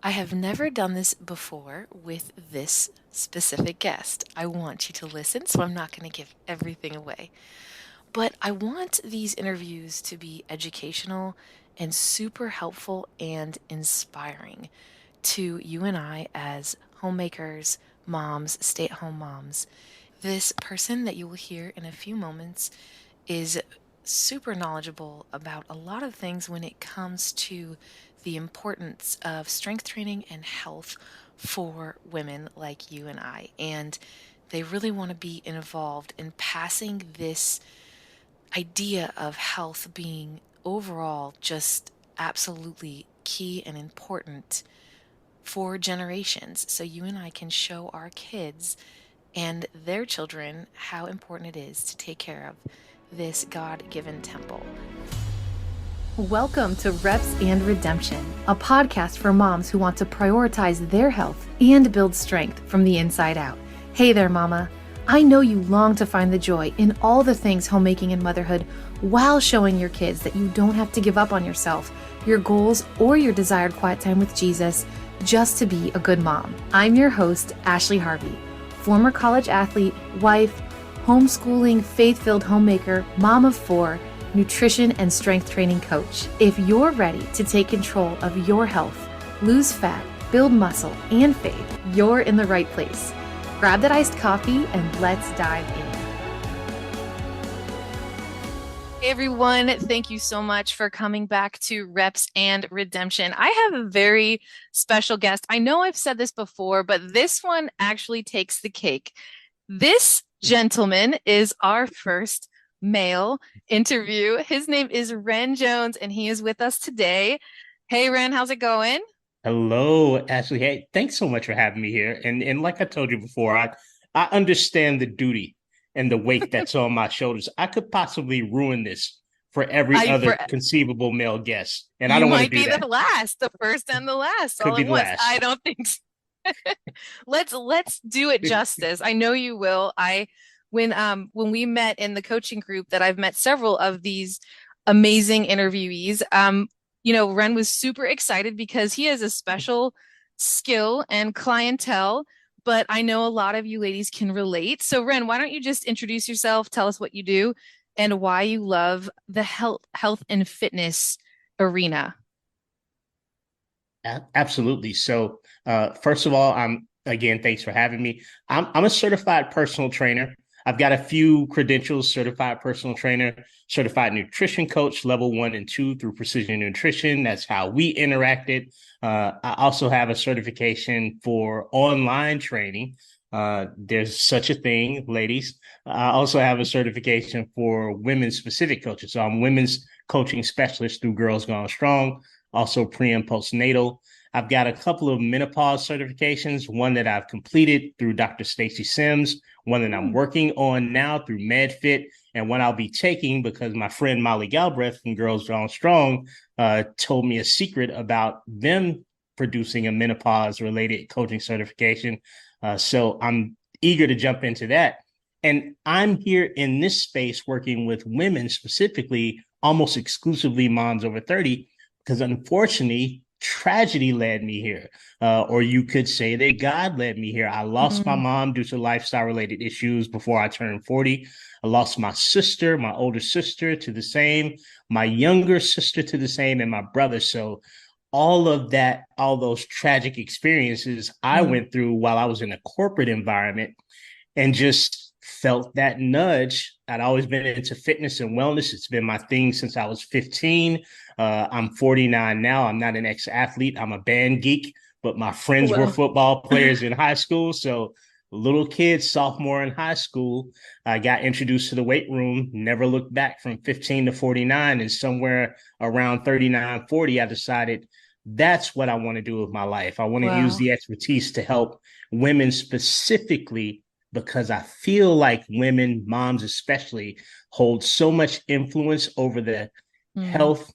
I have never done this before with this specific guest. I want you to listen, so I'm not going to give everything away. But I want these interviews to be educational and super helpful and inspiring to you and I as homemakers, moms, stay-at-home moms. This person that you will hear in a few moments is super knowledgeable about a lot of things when it comes to the importance of strength training and health for women like you and I. And they really want to be involved in passing this idea of health being overall just absolutely key and important for generations. So you and I can show our kids and their children how important it is to take care of this God given temple. Welcome to Reps and Redemption, a podcast for moms who want to prioritize their health and build strength from the inside out. Hey there, Mama. I know you long to find the joy in all the things homemaking and motherhood while showing your kids that you don't have to give up on yourself, your goals, or your desired quiet time with Jesus just to be a good mom. I'm your host, Ashley Harvey, former college athlete, wife, homeschooling, faith-filled homemaker, mom of four, nutrition and strength training coach. If you're ready to take control of your health, lose fat, build muscle, and faith, you're in the right place. Grab that iced coffee and let's dive in. Hey everyone, thank you so much for coming back to Reps and Redemption. I have a very special guest. I know I've said this before, but this one actually takes the cake. This gentleman is our first male interview. His name is Ren Jones, and he is with us today. Hey, Ren, how's it going? Hello, Ashley. Hey, thanks so much for having me here. And like I told you before, I understand the duty and the weight that's on my shoulders. I could possibly ruin this for every I other for conceivable male guest, and I You don't want to might do be that. the last, the first and the last, Could all be at the once. I last. don't think so. Let's do it justice. I know you will. I when we met in the coaching group that I've met several of these amazing interviewees, Ren was super excited because he has a special skill and clientele, but I know a lot of you ladies can relate. So Ren, why don't you just introduce yourself, tell us what you do, and why you love the health and fitness arena. Absolutely. So, first of all, thanks for having me. I'm a certified personal trainer. I've got a few credentials: certified personal trainer, certified nutrition coach, level 1 and 2 through Precision Nutrition. That's how we interacted. I also have a certification for online training. There's such a thing, ladies. I also have a certification for women's specific coaches. So I'm women's coaching specialist through Girls Gone Strong, also pre and postnatal. I've got a couple of menopause certifications, one that I've completed through Dr. Stacy Sims, one that I'm Hmm. working on now through MedFit, and one I'll be taking because my friend Molly Galbraith from Girls Gone Strong told me a secret about them producing a menopause related coaching certification. So I'm eager to jump into that. And I'm here in this space working with women, specifically almost exclusively moms over 30, because unfortunately, tragedy led me here. Or you could say that God led me here. I lost my Mm. mom due to lifestyle related issues before I turned 40. I lost my sister, my older sister, to the same, my younger sister to the same, and my brother. So, all of that, all those tragic experiences I Mm. went through while I was in a corporate environment and just felt that nudge. I'd always been into fitness and wellness. It's been my thing since I was 15. I'm 49 now. I'm not an ex athlete, I'm a band geek, but my friends were Well, football players in high school. So, little kid, sophomore in high school, I got introduced to the weight room, never looked back from 15 to 49. And somewhere around 39, 40, I decided that's what I want to do with my life. I want to use well, the expertise to help women specifically because I feel like women, moms especially, hold so much influence over the mm. health,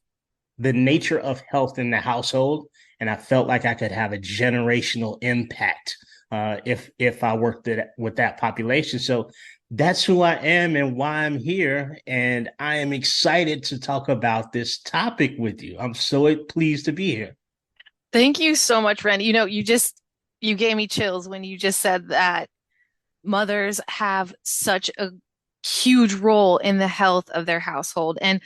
the nature of health in the household. And I felt like I could have a generational impact if I worked with that population. So that's who I am and why I'm here. And I am excited to talk about this topic with you. I'm so pleased to be here. Thank you so much, Ren. You gave me chills when you just said that mothers have such a huge role in the health of their household. And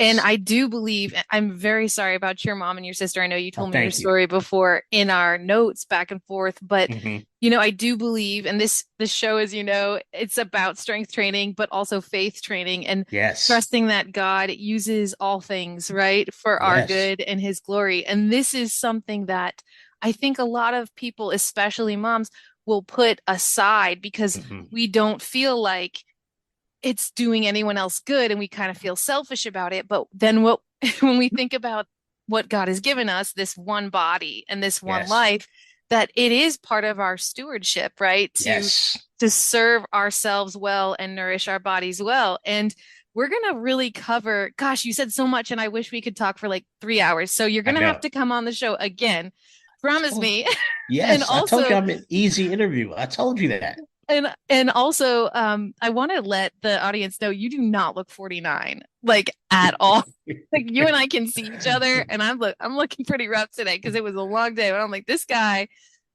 Yes. I do believe, I'm very sorry about your mom and your sister. I know you Oh, told me your thank you. story before in our notes back and forth, but Hmm. I do believe, and this show, as you know, it's about strength training, but also faith training and Yes. trusting that God uses all things, right, for our Yes. good and his glory. And this is something that I think a lot of people, especially moms, will put aside because Hmm. we don't feel like it's doing anyone else good and we kind of feel selfish about it. But then what when we think about what God has given us, this one body and this one Yes. life, that it is part of our stewardship, right? Yes. To serve ourselves well and nourish our bodies well. And we're going to really cover, gosh, you said so much and I wish we could talk for like 3 hours. So you're I going to have know. to come on the show again. Promise Told- me. And Yes, I told you also I'm an easy interview. I told you that. I want to let the audience know you do not look 49, like at all. Like you and I can see each other, and I'm looking pretty rough today because it was a long day. But I'm like, this guy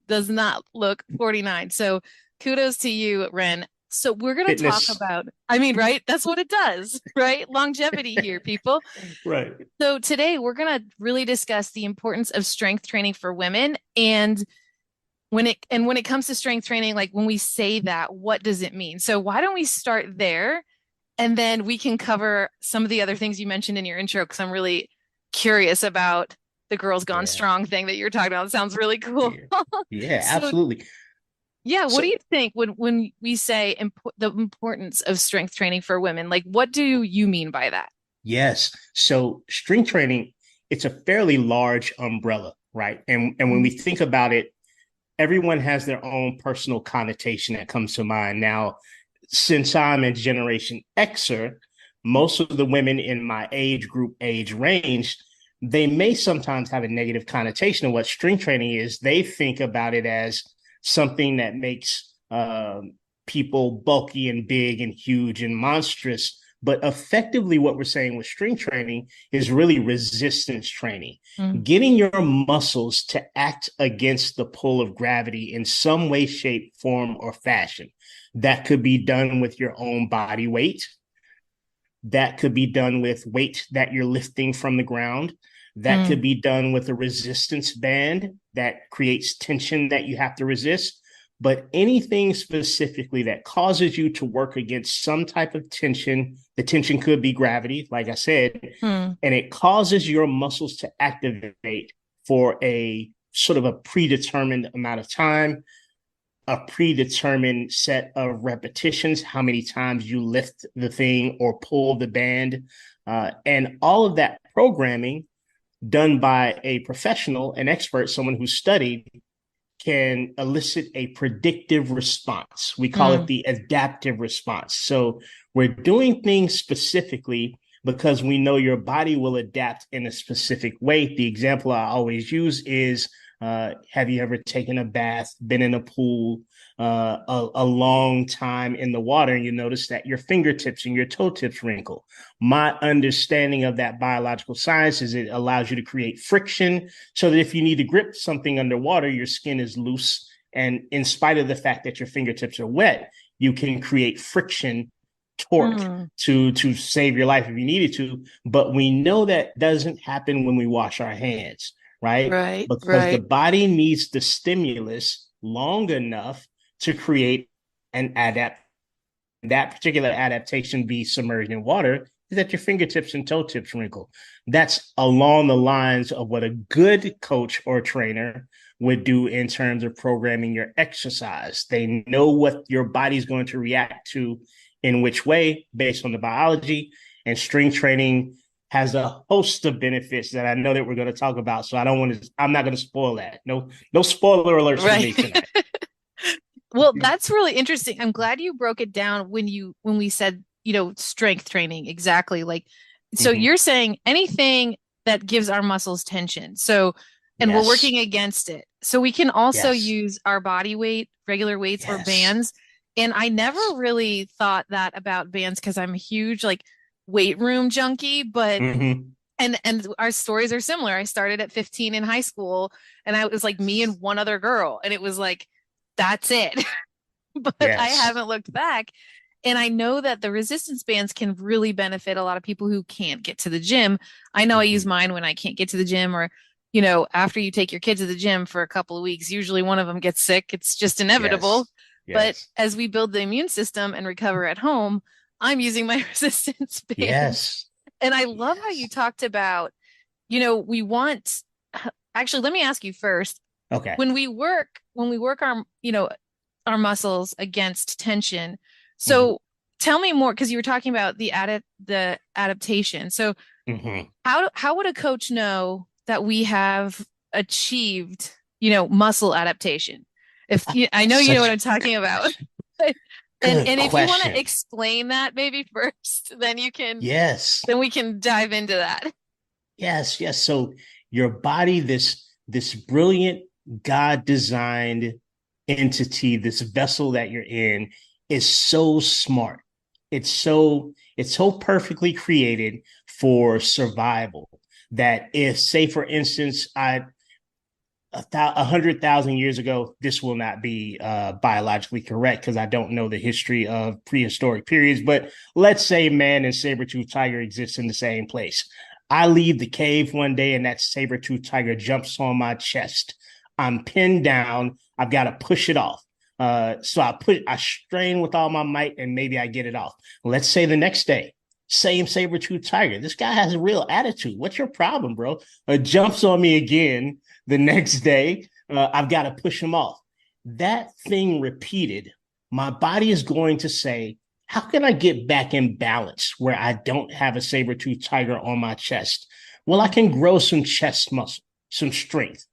does not look 49. So kudos to you, Ren. So we're gonna talk Fitness. about, I mean, right? That's what it does, right? Longevity here, people. Right. So today we're gonna really discuss the importance of strength training for women and when it comes to strength training, like when we say that, what does it mean? So why don't we start there and then we can cover some of the other things you mentioned in your intro because I'm really curious about the Girls Gone Yeah. Strong thing that you're talking about. It sounds really cool. Yeah. Yeah, So absolutely. yeah, what do So you think when we say the importance of strength training for women? Like what do you mean by that? yes. So strength training, it's a fairly large umbrella, right? And when we Mm, think about it, everyone has their own personal connotation that comes to mind. Now, since I'm a Generation Xer, most of the women in my age range, they may sometimes have a negative connotation of what strength training is. They think about it as something that makes people bulky and big and huge and monstrous. But effectively, what we're saying with strength training is really resistance training, mm, getting your muscles to act against the pull of gravity in some way, shape, form, or fashion. That could be done with your own body weight. That could be done with weight that you're lifting from the ground. That mm, could be done with a resistance band that creates tension that you have to resist. But anything specifically that causes you to work against some type of tension, the tension could be gravity, like I said, mm, and it causes your muscles to activate for a sort of a predetermined amount of time, a predetermined set of repetitions, how many times you lift the thing or pull the band, and all of that programming done by a professional, an expert, someone who studied, can elicit a predictive response. We call it mm, the adaptive response. So we're doing things specifically because we know your body will adapt in a specific way. The example I always use is have you ever taken a bath, been in a pool a long time in the water, and you notice that your fingertips and your toe tips wrinkle? My understanding of that biological science is it allows you to create friction so that if you need to grip something underwater, your skin is loose. And in spite of the fact that your fingertips are wet, you can create friction, torque mm. to save your life if you needed to. But we know that doesn't happen when we wash our hands, right? Right, Because the right. body needs the stimulus long enough to create an adapt that particular adaptation be submerged in water is that your fingertips and toe tips wrinkle. That's along the lines of what a good coach or trainer would do in terms of programming your exercise. They know what your body's going to react to in which way based on the biology. And strength training has a host of benefits that I know that we're going to talk about. So I'm not going to spoil that. No spoiler alerts for Right. me tonight. Well, that's really interesting. I'm glad you broke it down when we said, strength training exactly. Like, so Mm-hmm. you're saying anything that gives our muscles tension. So, and we're Yes. working against it. So we can also Yes. use our body weight, regular weights or Yes. bands. And I never Yes. really thought that about bands because I'm a huge like weight room junkie, but Mm-hmm. and our stories are similar. I started at 15 in high school, and I was like me and one other girl, and it was like that's it. But I Yes. haven't looked back. And I know that the resistance bands can really benefit a lot of people who can't get to the gym. I know I use Mhm. mine when I can't get to the gym, or, after you take your kids to the gym for a couple of weeks, usually one of them gets sick. It's just inevitable. Yes. But Yes. as we build the immune system and recover at home, I'm using my resistance bands. Yes. And I love how you Yes. talked about, we want, actually, let me ask you first, Okay. when we work our muscles against tension. Hmm. So tell me more, because you were talking about the adaptation. So Hmm. how would a coach know that we have achieved, muscle adaptation? If I know you know what Such I'm talking about. And good and if you want to question. explain that maybe first, Yes. then we can dive into that. Yes. Yes. So your body, this brilliant God designed entity, this vessel that you're in, is so smart. It's so perfectly created for survival that if, say, for instance, 100,000 years ago, this will not be biologically correct because I don't know the history of prehistoric periods. But let's say man and saber-toothed tiger exist in the same place. I leave the cave one day and that saber-toothed tiger jumps on my chest. I'm pinned down. I've got to push it off. So I strain with all my might and maybe I get it off. Let's say the next day, same saber-toothed tiger. This guy has a real attitude. What's your problem, bro? Jumps on me again the next day. I've got to push him off. That thing repeated, my body is going to say, how can I get back in balance where I don't have a saber-toothed tiger on my chest? Well, I Mm, can grow some chest muscle, some strength.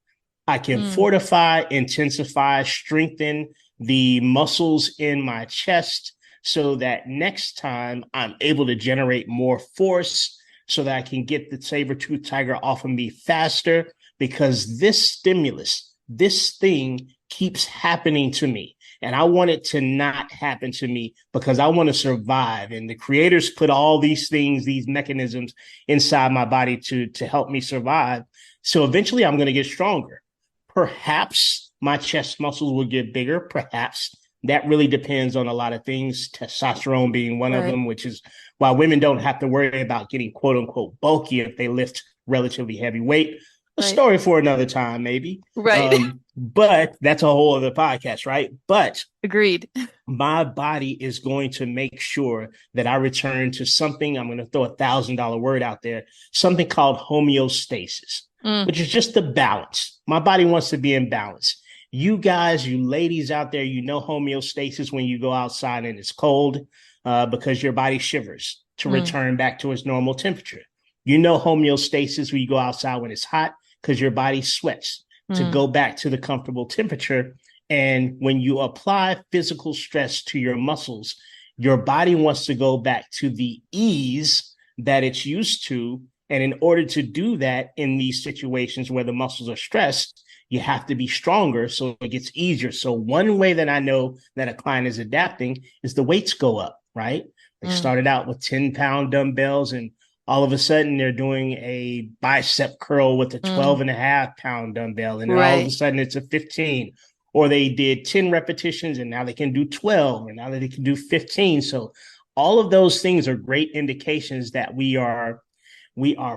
I can mm, fortify, intensify, strengthen the muscles in my chest so that next time I'm able to generate more force so that I can get the saber tooth tiger off of me faster because this stimulus, this thing keeps happening to me. And I want it to not happen to me because I want to survive. And the creators put all these things, these mechanisms inside my body to help me survive. So eventually I'm going to get stronger. Perhaps my chest muscles will get bigger. Perhaps that really depends on a lot of things, testosterone being one of right, them, which is why women don't have to worry about getting quote unquote bulky if they lift relatively heavy weight. A right, story for another time, maybe. right. But that's a whole other podcast, right? But Agreed. my body is going to make sure that I return to something. I'm going to throw $1,000 word out there, something called homeostasis, Mm, which is just the balance. My body wants to be in balance. You guys, you ladies out there, you know homeostasis when you go outside and it's cold because your body shivers to mm, return back to its normal temperature. You know homeostasis when you go outside when it's hot because your body sweats to mm, go back to the comfortable temperature. And when you apply physical stress to your muscles, your body wants to go back to the ease that it's used to. And in order to do that in these situations where the muscles are stressed, you have to be stronger so it gets easier. So, one way that I know that a client is adapting is the weights go up, right? They mm, started out with 10-pound dumbbells and all of a sudden they're doing a bicep curl with a mm. 12 and a half pound dumbbell. And then all of a Right. sudden it's a 15, or they did 10 repetitions and now they can do 12 and now they can do 15. So all of those things are great indications that we are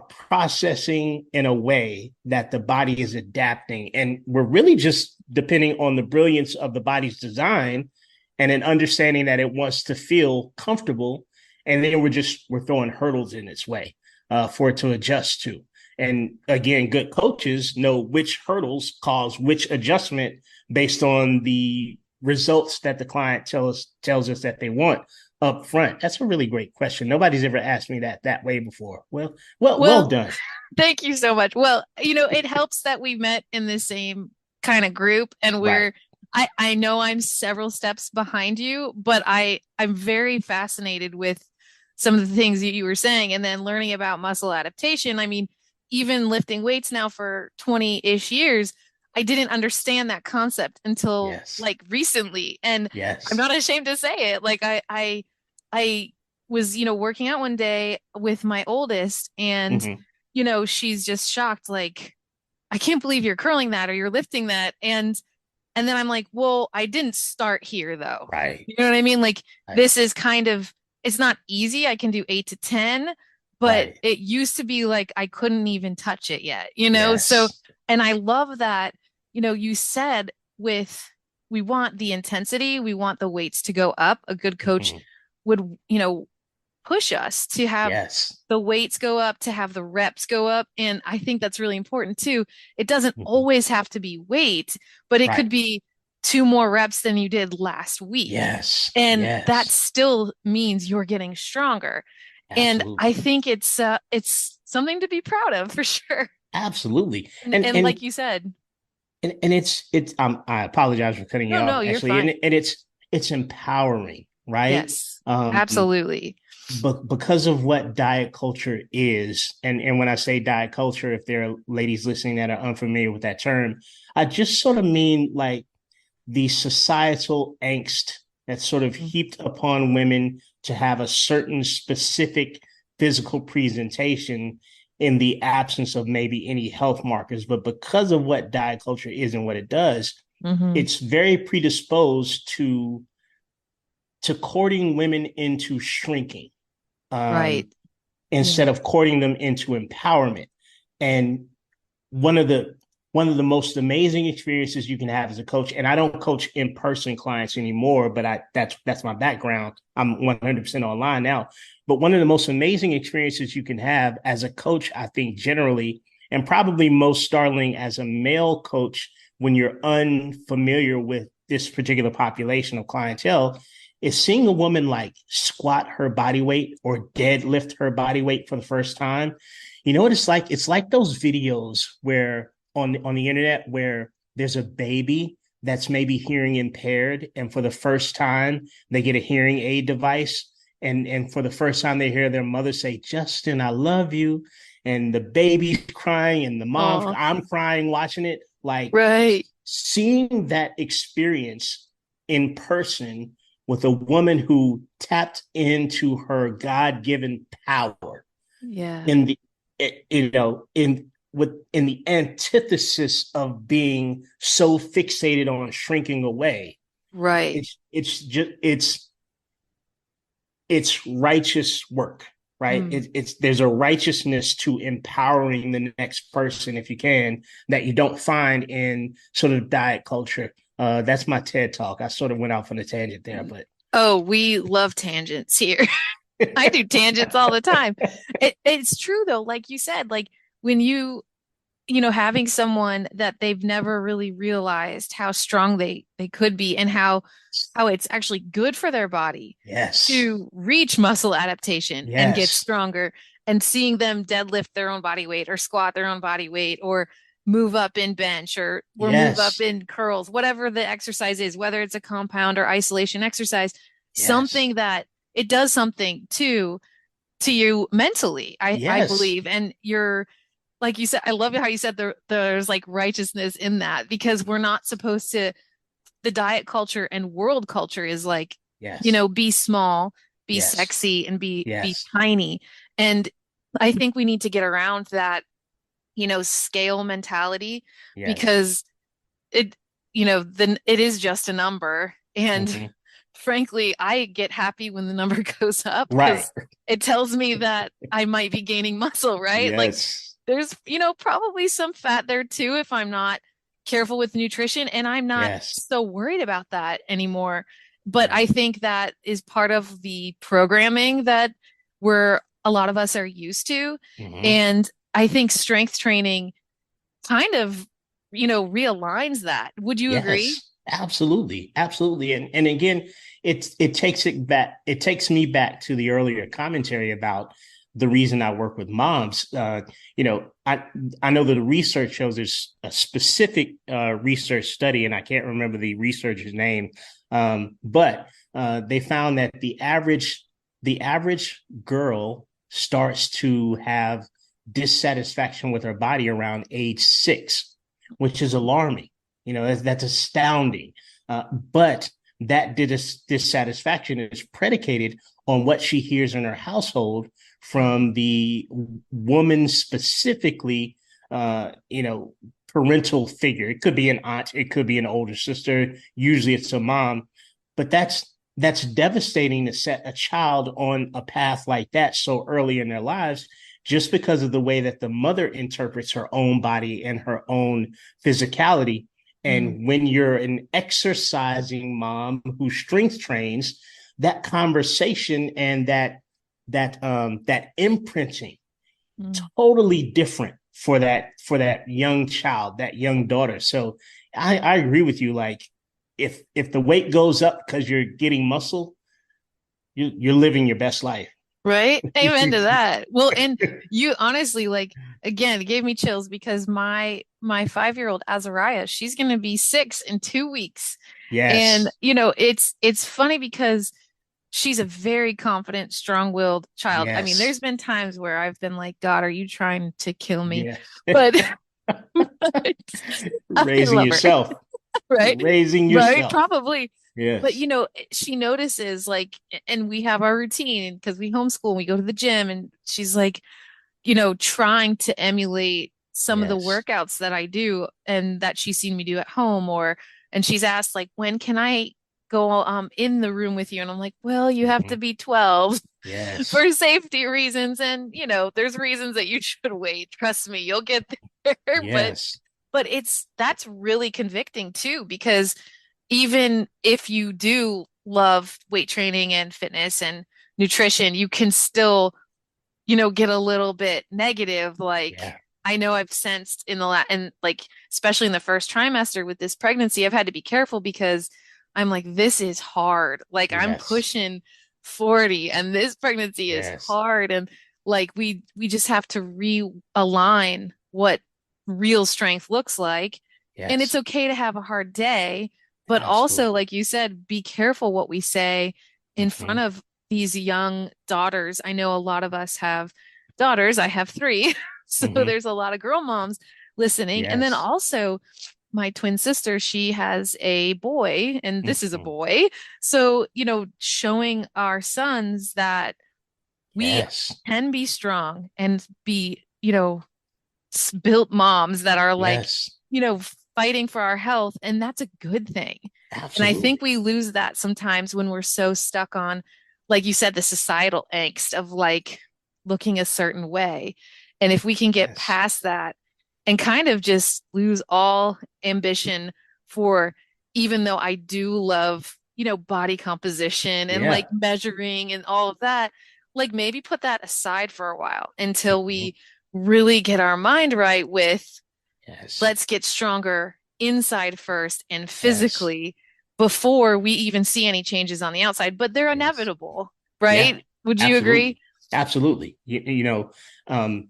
processing in a way that the body is adapting, and we're really just depending on the brilliance of the body's design and an understanding that it wants to feel comfortable, and then we're throwing hurdles in its way for it to adjust to. And again, good coaches know which hurdles cause which adjustment based on the results that the client tells us that they want up front. That's a really great question. Nobody's ever asked me that way before. Well Well, done. thank you so much. Well, it helps that we met in the same kind of group, and Right. I know I'm several steps behind you, but I'm very fascinated with some of the things that you were saying, and then learning about muscle adaptation. I mean, even lifting weights now for 20-ish years, I didn't understand that concept until Yes. like recently. And I'm Yes. not ashamed to say it. Like I was, working out one day with my oldest, and Hmm. she's just shocked, like, I can't believe you're curling that or you're lifting that. And then I'm like, well, I didn't start here though. Right. You know what I mean? Like Right. this is kind of, it's not easy. I can do 8 to 10, but Right. it used to be like I couldn't even touch it yet, So, Yes. and I love that, you said with we want the intensity, we want the weights to go up. A good coach Mhm. would, push us to have Yes. the weights go up, to have the reps go up. And I think that's really important too. It doesn't Mhm. always have to be weight, but it Right. could be 2 more reps than you did last week. Yes. And that Yes. still means you're getting stronger. And I Absolutely. think it's something to be proud of for sure. Absolutely. And And and and like you said, and it's I apologize for cutting you no, off, no, you're Ashley. And fine. it's empowering, right? Yes, Um, absolutely. but because of what diet culture is, and when I say diet culture, if there are ladies listening that are unfamiliar with that term, I just sort of mean like the societal angst that's sort of Mm. heaped upon women to have a certain specific physical presentation in the absence of maybe any health markers. But because of what diet culture is and what it does, Hmm. it's very predisposed to courting women into shrinking, Right. um, Yeah. instead of courting them into empowerment. And one of the one of the most amazing experiences you can have as a coach, and I don't coach in-person clients anymore, but I that's my background. I'm 100% online now. But one of the most amazing experiences you can have as a coach, I think generally, and probably most startling as a male coach when you're unfamiliar with this particular population of clientele, is seeing a woman like squat her body weight or deadlift her body weight for the first time. You know what it's like? It's like those videos where on the internet where there's a baby that's maybe hearing impaired, and for the first time they get a hearing aid device, and for the first time they hear their mother say, "Justin, I love you," and the baby's crying and the mom, Oh, I'm crying watching it. Like right. seeing that experience in person with a woman who tapped into her God-given power Yeah. in the in the antithesis of being so fixated on shrinking away. Right. It's righteous work, right? Mm. It's there's a righteousness to empowering the next person if you can, that you don't find in sort of diet culture. That's my TED talk. I sort of went off on a tangent there, but Oh, we love tangents here. I do tangents all the time. It's true though, like you said, like when having someone that they've never really realized how strong they could be and how it's actually good for their body yes, to reach muscle adaptation and get yes, stronger, and seeing them deadlift their own body weight or squat their own body weight or move up in bench or move up yes, in curls, whatever the exercise is, whether it's a compound or isolation exercise, yes, something that it does something to you mentally, I yes, believe. And you're like you said, I love how you said there's like righteousness in that, because we're not supposed to, the diet culture and world culture is like, yes, be small, be yes, sexy, and be yes, tiny. And I think we need to get around that, scale mentality, yes. because it, then it is just a number. And Mhm. frankly, I get happy when the number goes up Right. because it tells me that I might be gaining muscle, right? Like Yes. there's, probably some fat there too if I'm not careful with nutrition, and I'm not Yes. so worried about that anymore. But I Right. think that is part of the programming that a lot of us are used to. Hmm. And I think strength training kind of, realigns that. Would you agree? Yes. Absolutely. Absolutely. And again, it takes it back. It takes me back to the earlier commentary about the reason I work with moms. I know that the research shows there's a specific research study, and I can't remember the researcher's name, but they found that the average girl starts to have dissatisfaction with her body around age 6, which is alarming. That's astounding. But that dissatisfaction is predicated on what she hears in her household from the woman specifically, parental figure. It could be an aunt, it could be an older sister. Usually it's a mom, but that's devastating to set a child on a path like that so early in their lives, just because of the way that the mother interprets her own body and her own physicality. Mm, And when you're an exercising mom who strength trains, that conversation and that imprinting mm. totally different for that young child, that young daughter. So I agree with you. Like if the weight goes up because you're getting muscle, you're living your best life. Right? Amen to that. Well, and you honestly, like, again, it gave me chills because my 5-year-old Azariah, she's gonna be 6 in 2 weeks. And Yes. it's funny because she's a very confident, strong-willed child. I mean, there's Yes. been times where I've been like, God, are you trying to kill me? Yeah. But, I Raising love her, yourself. right? Raising Right, yourself. probably. But Yes. she notices like, and we have our routine because we homeschool and we go to the gym, and she's like, trying to emulate some of the Yes. workouts that I do and that she's seen me do at home, and she's asked like, when can I go in the room with you? And I'm like, well, you have to Mhm. be 12 Yes. for safety reasons. And there's reasons that you should wait. Trust me, you'll get there. Yes. But that's really convicting too, because even if you do love weight training and fitness and nutrition, you can still get a little bit negative. Like, Yeah. I know I've sensed in and like, especially in the first trimester with this pregnancy, I've had to be careful because I'm like, this is hard. Like, I'm Yes. pushing 40 and this pregnancy is Yes. hard. And like, we just have to realign what real strength looks like. And it's Yes. okay to have a hard day, but also, Absolutely. like you said, be careful what we say in front Hmm. of these young daughters. I know a lot of us have daughters. I have three. So Hmm. there's a lot of girl moms listening. And then Yes. also my twin sister, she has a boy, and this is a Hmm. boy. So, showing our sons that we Yes. can be strong and be, built moms that are like, Yes. you know, fighting for our health. And that's a good thing. And I think Absolutely. we lose that sometimes when we're so stuck on, like you said, the societal angst of like looking a certain way. And if we can get Yes. past that and kind of just lose all ambition for, even though I do love, body composition and like Yeah. measuring and all of that, like maybe put that aside for a while until Mhm. we really get our mind right with, Yes. let's get stronger inside first and Yes. physically before we even see any changes on the outside. But they're Yes. inevitable, Yeah. right? Would you agree? Absolutely. Absolutely.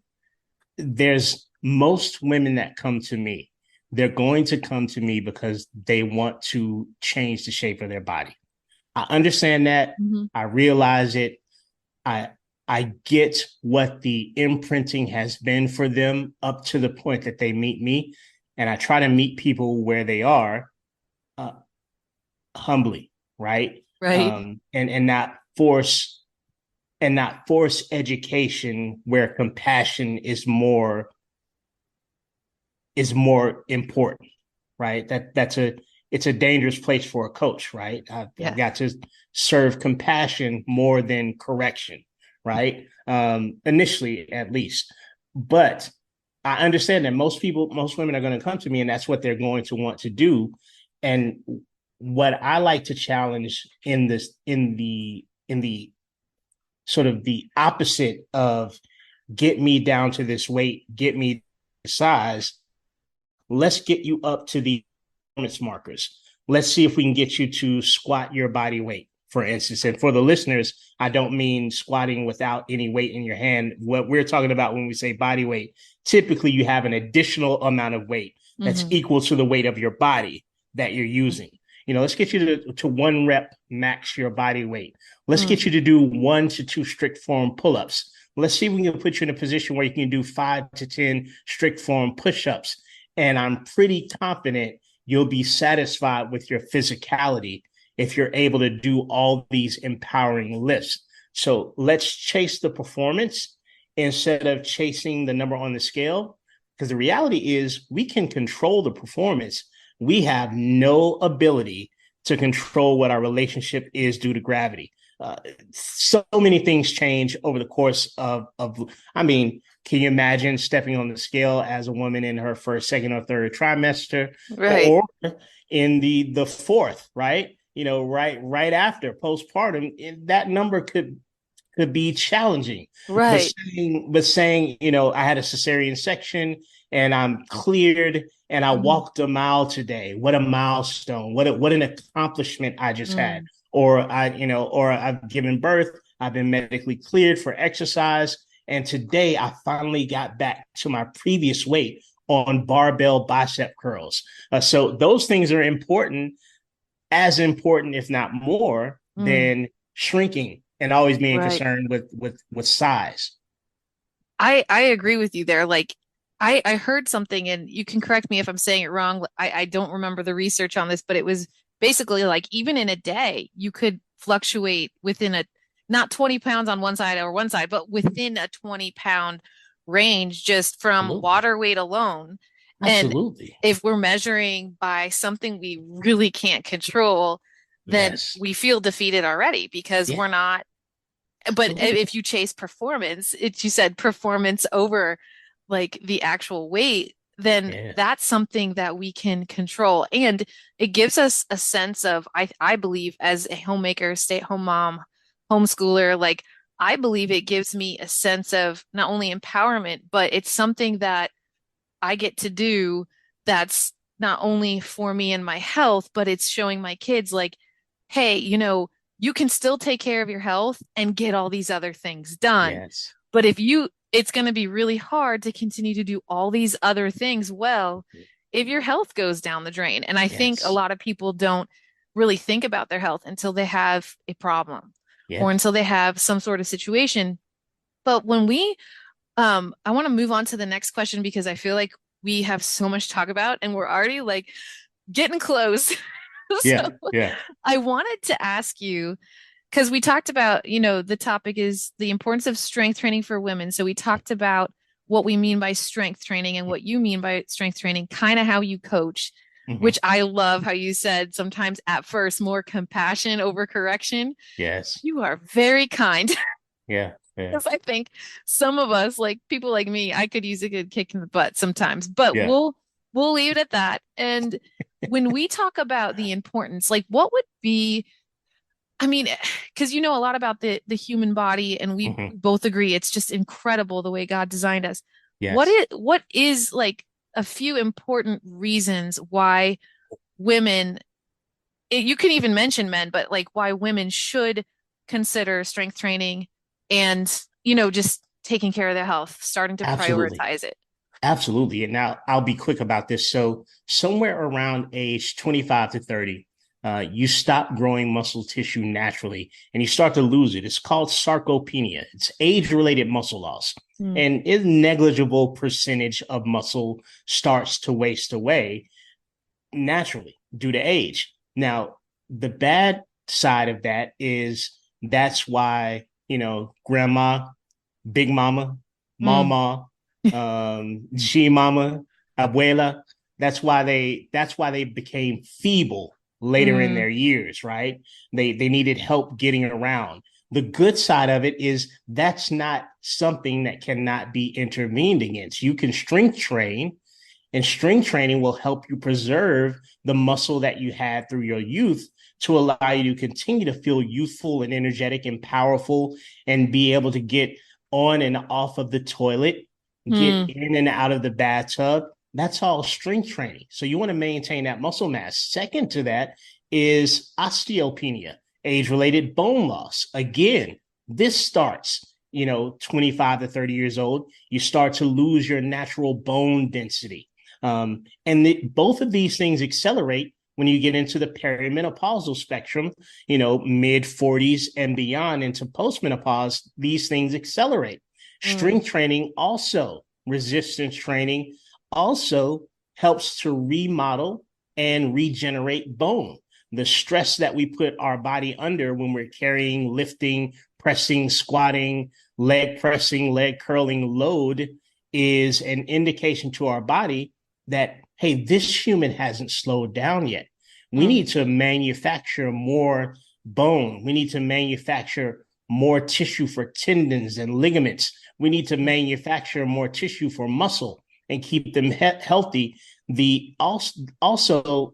There's most women that come to me, they're going to come to me because they want to change the shape of their body. I understand that. Mhm. I realize it. I I get what the imprinting has been for them up to the point that they meet me, and I try to meet people where they are, uh, humbly, right? Right. And not force education where compassion is more important, right? It's a dangerous place for a coach, right? I've Yeah. got to serve compassion more than correction, right? Initially, at least. But I understand that most women are going to come to me, and that's what they're going to want to do. And what I like to challenge in the sort of the opposite of get me down to this weight, get me size, let's get you up to the performance markers. Let's see if we can get you to squat your body weight, for instance. And for the listeners, I don't mean squatting without any weight in your hand. What we're talking about when we say body weight, typically you have an additional amount of weight that's Hmm. equal to the weight of your body that you're using. Let's get you to one rep max your body weight. Let's Mm. get you to do 1 to 2 strict form pull-ups. Let's see if we can put you in a position where you can do 5 to 10 strict form push-ups. And I'm pretty confident you'll be satisfied with your physicality if you're able to do all these empowering lifts. So let's chase the performance instead of chasing the number on the scale. Because the reality is, we can control the performance. We have no ability to control what our relationship is due to gravity. So many things change over the course I mean, can you imagine stepping on the scale as a woman in her first, second, or third trimester, Right. or in the fourth, right? Right after postpartum, that number could be challenging. But Right. saying, I had a cesarean section and I'm cleared and I Mm, walked a mile today. What a milestone. What an accomplishment I just had. mm, Or I've given birth, I've been medically cleared for exercise. And today I finally got back to my previous weight on barbell bicep curls. So those things are important, as important, if not more, mm, than shrinking and always being right. concerned with size. I agree with you there. Like I heard something, and you can correct me if I'm saying it wrong. I don't remember the research on this, but it was basically like even in a day, you could fluctuate within a not 20 pounds on one side, but within a 20-pound range just from Absolutely. water weight alone. And Absolutely. if we're measuring by something we really can't control, then Yes. we feel defeated already because Yeah. we're not, but Absolutely. if you chase performance, you said performance over like the actual weight, then Yeah. that's something that we can control. And it gives us a sense of, I believe, as a homemaker, stay-at-home mom, homeschooler, like I believe it gives me a sense of not only empowerment, but it's something that I get to do that's not only for me and my health, but it's showing my kids like, hey, you can still take care of your health and get all these other things done. Yes. But it's going to be really hard to continue to do all these other things well if your health goes down the drain. And I think a Yes. lot of people don't really think about their health until they have a problem or Yeah. until they have some sort of situation. But I want to move on to the next question because I feel like we have so much to talk about and we're already like getting close. So Yeah. Yeah. I wanted to ask you, because we talked about, the topic is the importance of strength training for women. So we talked about what we mean by strength training and what you mean by strength training, kind of how you coach, Hmm. which I love how you said sometimes at first more compassion over correction. Yes. You are very kind. Yeah. Yeah. Because I think some of us, like people like me, I could use a good kick in the butt sometimes, but Yeah. we'll leave it at that. And when we talk about the importance, like what would be, I mean, because you know a lot about the human body, and we Hmm. both agree it's just incredible the way God designed us. Yes. What is like a few important reasons why women, you can even mention men, but like why women should consider strength training and, just taking care of their health, starting to Absolutely. prioritize it. Absolutely. And now I'll be quick about this. So, somewhere around age 25 to 30, you stop growing muscle tissue naturally and you start to lose it. It's called sarcopenia. It's age related muscle loss. Mm, And a negligible percentage of muscle starts to waste away naturally due to age. Now, the bad side of that is that's why, grandma, big mama, mm, mama, she mama, abuela. That's why they became feeble later in mm, their years, right? They needed help getting around. The good side of it is that's not something that cannot be intervened against. You can strength train, and strength training will help you preserve the muscle that you had through your youth to allow you to continue to feel youthful and energetic and powerful and be able to get on and off of the toilet, get mm, in and out of the bathtub. That's all strength training. So you want to maintain that muscle mass. Second to that is osteopenia, age related bone loss. Again, this starts, 25 to 30 years old. You start to lose your natural bone density. Both of these things accelerate when you get into the perimenopausal spectrum, mid 40s and beyond into postmenopause. These things accelerate. mm, Strength training, also resistance training, also helps to remodel and regenerate bone. the stress that we put our body under when we're carrying, lifting, pressing, squatting, leg pressing, leg curling load is an indication to our body that, hey, this human hasn't slowed down yet. We Mm. need to manufacture more bone. We need to manufacture more tissue for tendons and ligaments. We need to manufacture more tissue for muscle and keep them healthy. The also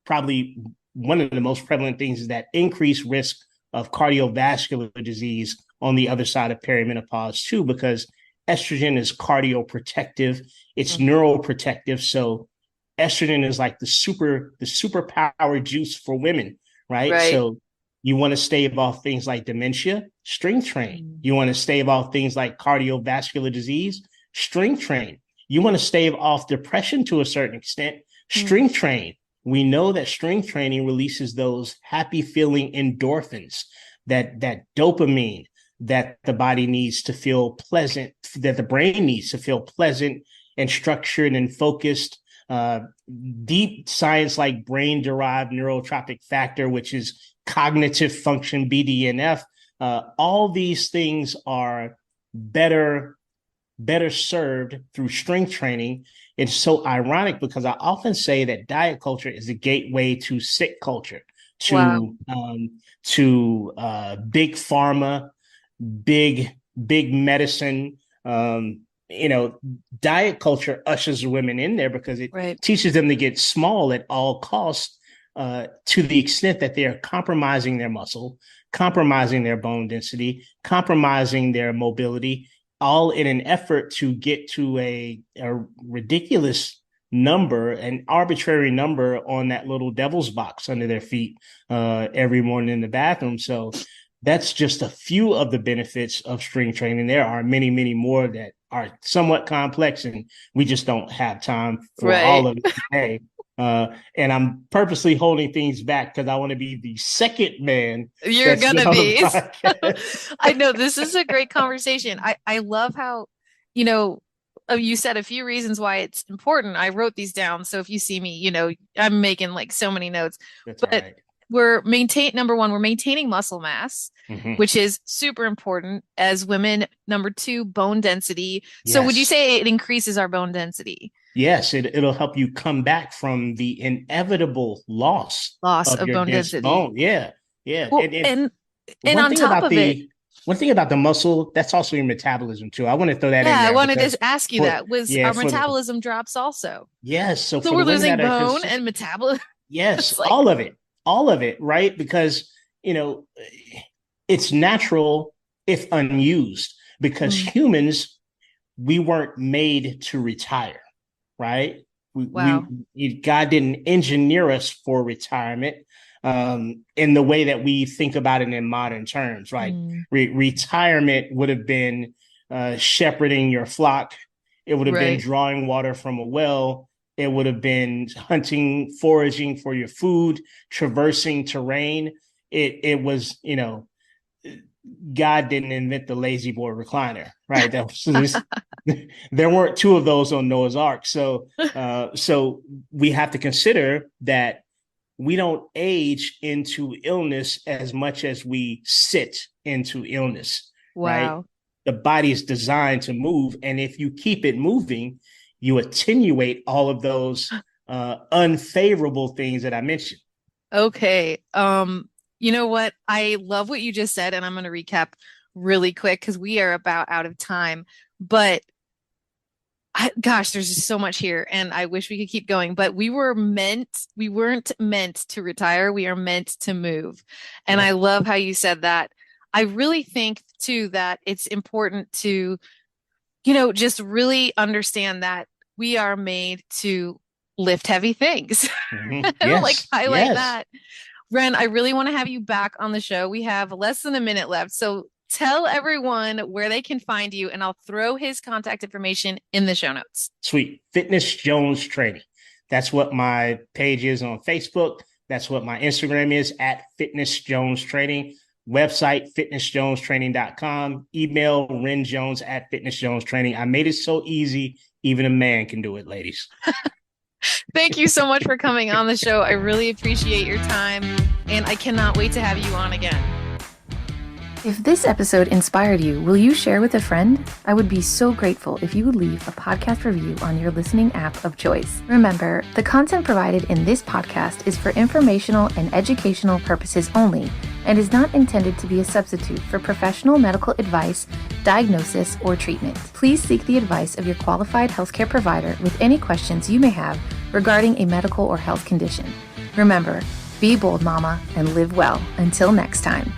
probably one of the most prevalent things is that increased risk of cardiovascular disease on the other side of perimenopause too, because estrogen is cardioprotective, it's Mm. neuroprotective. So estrogen is like the superpower juice for women, right? Right. So you want to stave off things like dementia, strength train. Mm. You want to stave off things like cardiovascular disease, strength train. You want to stave off depression to a certain extent, Mm. strength train. We know that strength training releases those happy feeling endorphins, that dopamine that the body needs to feel pleasant, that the brain needs to feel pleasant and structured and focused. Uh, Deep science like brain derived neurotropic factor, which is cognitive function, BDNF. All these things are better served through strength training. It's so ironic because I often say that diet culture is a gateway to sick culture, Wow. to big pharma, big big medicine. You know, diet culture ushers women in there because it Right. teaches them to get small at all costs. To the extent that they are compromising their muscle, compromising their bone density, compromising their mobility, all in an effort to get to a ridiculous number, an arbitrary number on that little devil's box under their feet every morning in the bathroom. So that's just a few of the benefits of string training. There are many, many more that are somewhat complex, and we just don't have time for all Right. of it today. And I'm purposely holding things back because I want to be the second man You're that's been gonna on the be. podcast. I know this is a great conversation. I love how, you know, you said a few reasons why it's important. I wrote these down. So if you see me, I'm making like so many notes. That's all But right. number one, we're maintaining muscle mass, Mm-hmm. which is super important as women. Number two, bone density. So would you Yes. say it increases our bone density? Yes, it'll help you come back from the inevitable loss Loss of of your bone dense density. bone. Yeah. Yeah. Well, And and one on thing top about of it, the muscle, that's also your metabolism too. I want to throw that yeah, in I there wanted because to ask you for that. Was yeah, our for the metabolism drops also? yes, so So for the we're women losing that are bone consistent, and metabolism. yes, It's like, all of it, right? Because you know, it's natural if unused because mm, humans we weren't made to retire, right? wow. God didn't engineer us for retirement in the way that we think about it in modern terms, right? Mm, Retirement would have been shepherding your flock. It would have been right. drawing water from a well. It would have been hunting, foraging for your food, traversing terrain. It was, God didn't invent the lazy boy recliner, right? That was just, there weren't two of those on Noah's Ark. So we have to consider that we don't age into illness as much as we sit into illness, right? Wow. The body is designed to move, and if you keep it moving, you attenuate all of those unfavorable things that I mentioned. Okay. You know what? I love what you just said, and I'm going to recap really quick because we are about out of time. But gosh, there's just so much here, and I wish we could keep going. But we weren't meant to retire. We are meant to move. And I Yeah. love how you said that. I really think too that it's important to, just really understand that we are made to lift heavy things. Mm-hmm. And like Yes. highlight Yes. that. Ren, I really want to have you back on the show. We have less than a minute left. So tell everyone where they can find you, and I'll throw his contact information in the show notes. Sweet. Fitness Jones Training. That's what my page is on Facebook. That's what my Instagram is at Fitness Jones Training. Website, fitnessjonestraining.com. Email Ren Jones at Fitness Jones Training. I made it so easy, even a man can do it, ladies. Thank you so much for coming on the show. I really appreciate your time, and I cannot wait to have you on again. If this episode inspired you, will you share with a friend? I would be so grateful if you would leave a podcast review on your listening app of choice. Remember, the content provided in this podcast is for informational and educational purposes only and is not intended to be a substitute for professional medical advice, diagnosis, or treatment. Please seek the advice of your qualified healthcare provider with any questions you may have regarding a medical or health condition. Remember, be bold, mama, and live well. Until next time.